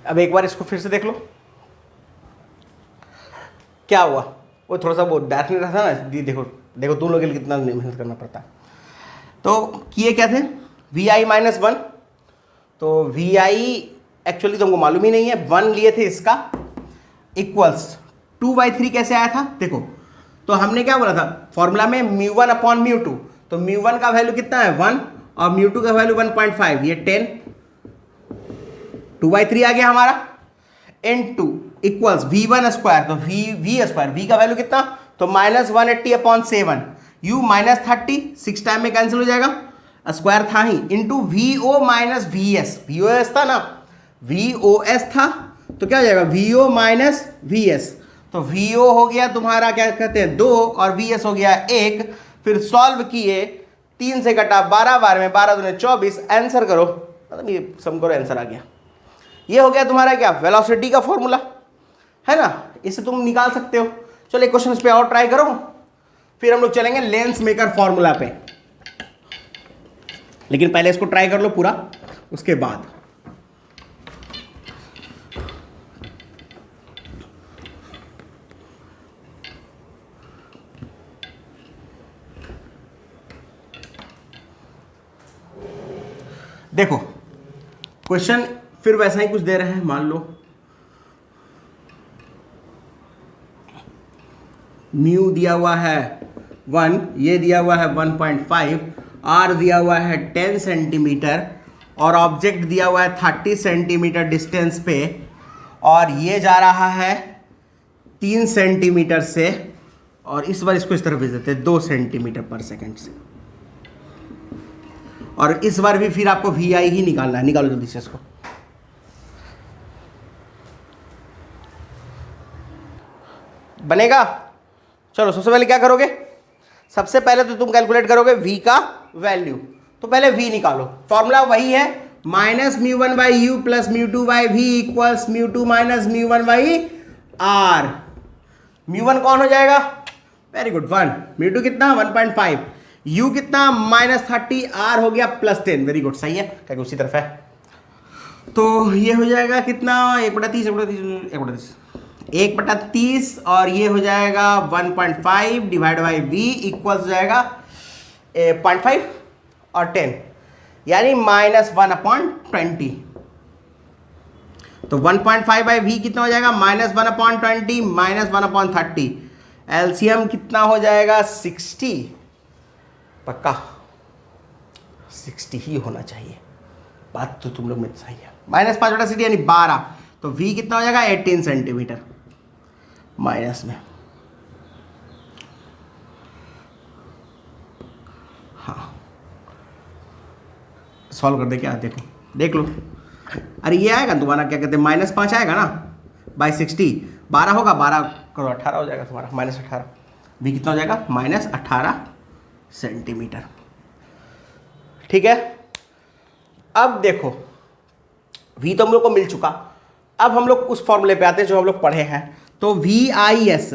अब एक बार इसको फिर से देख लो, क्या हुआ, वो थोड़ा सा वो बैठ नहीं रहा था ना, देखो देखो तुम लोगों के लिए कितना मेहनत करना पड़ता है। तो किए क्या थे, वी आई माइनस वन, तो वी आई एक्चुअली तुमको मालूम ही नहीं है, वन लिए थे इसका, इक्वल्स 2/3 कैसे आया था देखो। तो हमने क्या बोला था फॉर्मूला में, mu one upon mu two, तो म्यू वन का वैल्यू कितना है 1 और म्यू टू का वैल्यू 1.5, ये 10, 2/3 आ गया हमारा, into equals v one square, तो वी स्क्वायर, वी का वैल्यू कितना, तो -180 अपॉन 7, यू -30, 6 टाइम में कैंसिल हो जाएगा, स्क्वायर था ही, into v O minus we s, v o s था ना, वी ओ एस था, तो क्या हो जाएगा V O minus we S, तो वी ओ हो गया तुम्हारा क्या कहते हैं 2 और वी एस हो गया 1, फिर सॉल्व किए, 3 से कटा 12 बार में, 12 दूने 24, आंसर करो, मतलब ये सम करो, आंसर आ गया। ये हो गया तुम्हारा क्या वेलोसिटी का फॉर्मूला है ना, इसे तुम निकाल सकते हो। चलो एक क्वेश्चन पे और ट्राई करो, फिर हम लोग चलेंगे लेंस मेकर फॉर्मूला पे, लेकिन पहले इसको ट्राई कर लो पूरा, उसके बाद देखो क्वेश्चन फिर वैसा ही कुछ दे रहे हैं, मान लो म्यू दिया हुआ है 1, ये दिया हुआ है 1.5, आर दिया हुआ है 10 सेंटीमीटर और ऑब्जेक्ट दिया हुआ है 30 सेंटीमीटर डिस्टेंस पे, और ये जा रहा है 3 सेंटीमीटर से, और इस बार इसको इस तरफ भेज देते हैं 2 सेंटीमीटर पर सेकंड से, और इस बार भी फिर आपको वी आई ही निकालना है, निकालो जल्दी से इसको। बनेगा, चलो सबसे पहले क्या करोगे, सबसे पहले तो तुम कैलकुलेट करोगे v का वैल्यू, तो पहले v निकालो, फॉर्मूला वही है minus mu one by u plus mu two by v equals mu two minus mu one by r. Mu one कौन हो जाएगा, वेरी गुड 1, म्यू टू कितना 1.5, यू कितना -30, आर हो गया +10, वेरी गुड, सही है क्या उसी तरफ है। तो ये हो जाएगा कितना 1/30, 1/30 और ये हो जाएगा 1.5 डिवाइड बाई वी इक्वल्स हो जाएगा 0.5 और 10, यानी -1/20, तो 1.5 बाई वी कितना हो जाएगा -1/20 -1/30, एलसीएम कितना हो जाएगा 60, पक्का 60 ही होना चाहिए, बात तो तुम लोग में सही है, -5/60 यानी 12, तो v कितना हो जाएगा 18 सेंटीमीटर माइनस में, हाँ सॉल्व कर दे क्या, देखो देख लो, अरे ये आएगा तुम्हारा क्या कहते हैं -5 आएगा ना बाई 60, 12 होगा, 12 करो 18 हो जाएगा तुम्हारा -18, v कितना हो जाएगा -18 सेंटीमीटर, ठीक है। अब देखो v तो हम लोग को मिल चुका, अब हम लोग उस फॉर्मूले पे आते हैं जो हम लोग पढ़े हैं, तो वी आई एस,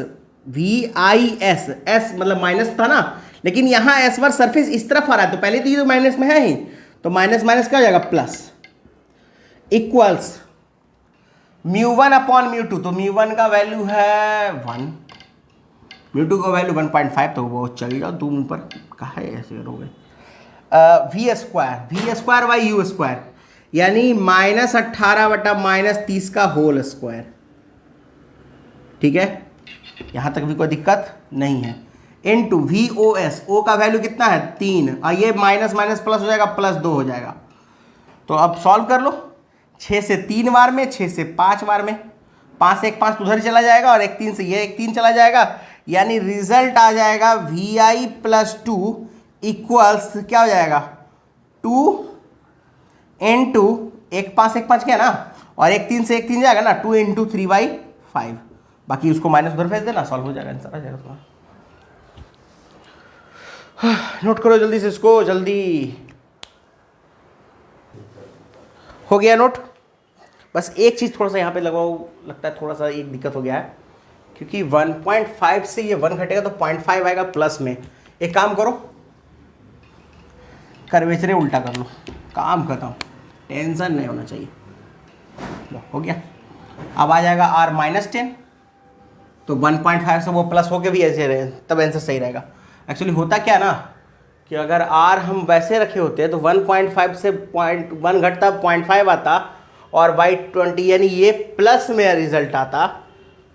एस मतलब माइनस था ना, लेकिन यहाँ एस बार सरफेस इस तरफ आ रहा है, तो पहले तो ये तो माइनस में है ही, तो माइनस माइनस क्या हो जाएगा plus, equals mu one upon mu two, तो म्यू वन का वैल्यू है 1, म्यू टू का वैल्यू 1.5, तो वो चल जाओ तुम ऊपर, कहाँ है ऐसे करोगे, v square by u square, यानी -18 बटा -30 का होल स्क्वायर, ठीक है, यहां तक भी कोई दिक्कत नहीं है, इनटू वी ओ एस, ओ का वैल्यू कितना है 3, और ये माइनस माइनस प्लस हो जाएगा +2 हो जाएगा, तो अब सॉल्व कर लो, 6 से 3 बार में, 6 से 5 बार में, 5 से 1 5 उधर चला जाएगा, और 1 3 से ये 1 3 चला जाएगा, यानी रिजल्ट आ जाएगा वी आई +2 इक्वल्स क्या हो जाएगा 2 इंटू 1 5 1 5 क्या ना, और 1 3 से 1 3 जाएगा ना, 2 इंटू 3/5, बाकी उसको माइनस उधर भेज देना, सॉल्व हो जाएगा, आंसर आ जाएगा तुम्हारा। नोट करो जल्दी से इसको, जल्दी हो गया नोट। बस एक चीज़ थोड़ा सा यहाँ पे लगाओ, लगता है थोड़ा सा एक दिक्कत हो गया है, क्योंकि 1.5 से ये 1 घटेगा तो 0.5 आएगा प्लस में, एक काम करो कर्वेचर उल्टा कर लो, काम खत्म, टेंशन नहीं होना चाहिए। लो हो गया। अब आ जाएगा R -10, तो 1.5 से वो प्लस होके भी ऐसे रहे तब आंसर सही रहेगा। एक्चुअली होता क्या ना कि अगर R हम वैसे रखे होते तो 1.5 से 0.1 घटता 0.5 आता और y20 यानी ये प्लस में रिजल्ट आता,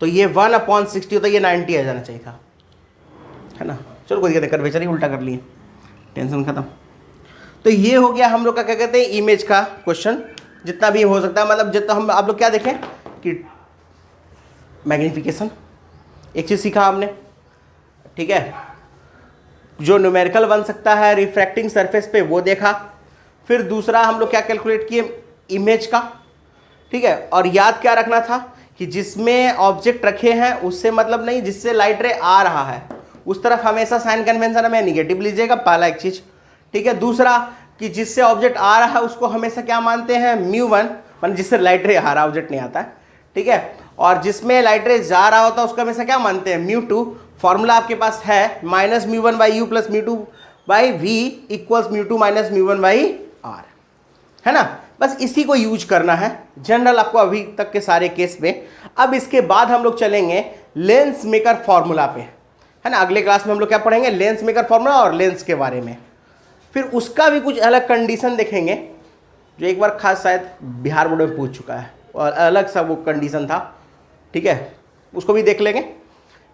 तो ये 1/60 होता, ये 90 आ जाना चाहिए था, है ना। चलो कोई दिक्कत नहीं, बेचारी उल्टा कर लिए, टेंशन खत्म। तो ये हो गया हम लोग का क्या कहते हैं इमेज का क्वेश्चन, जितना भी हो सकता है, मतलब जितना हम आप लोग क्या देखें कि मैग्नीफिकेशन एक चीज़ सीखा हमने, ठीक है, जो न्यूमेरिकल बन सकता है रिफ्रैक्टिंग सरफेस पे वो देखा, फिर दूसरा हम लोग क्या कैलकुलेट किए इमेज का, ठीक है। और याद क्या रखना था कि जिसमें ऑब्जेक्ट रखे हैं उससे मतलब नहीं, जिससे लाइट रे आ रहा है उस तरफ हमेशा साइन कन्वेंशन में नेगेटिव लीजिएगा, पहला एक चीज, ठीक है। दूसरा कि जिससे ऑब्जेक्ट आ रहा है उसको हमेशा क्या मानते हैं μ1, मतलब जिससे लाइट रे आ रहा ऑब्जेक्ट नहीं आता है, ठीक है। और जिसमें लाइट रे जा रहा होता है उसको हमेशा क्या मानते हैं μ2। फॉर्मूला आपके पास है -μ1/u + μ2/v = μ2 - μ1/r, है ना। बस इसी को यूज करना है जनरल आपको अभी तक के सारे केस में। अब इसके बाद हम लोग चलेंगे लेंस मेकर फॉर्मूला पे, है ना। अगले क्लास में हम लोग क्या पढ़ेंगे, लेंस मेकर फॉर्मूला और लेंस के बारे में। फिर उसका भी कुछ अलग कंडीशन देखेंगे जो एक बार खास शायद बिहार बोर्ड में पूछ चुका है, और अलग सा वो कंडीशन था, ठीक है, उसको भी देख लेंगे,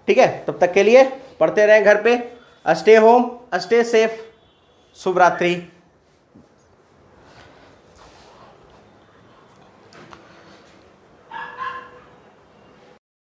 ठीक है। तब तक के लिए पढ़ते रहें घर पे, स्टे होम, स्टे सेफ, शुभ रात्रि।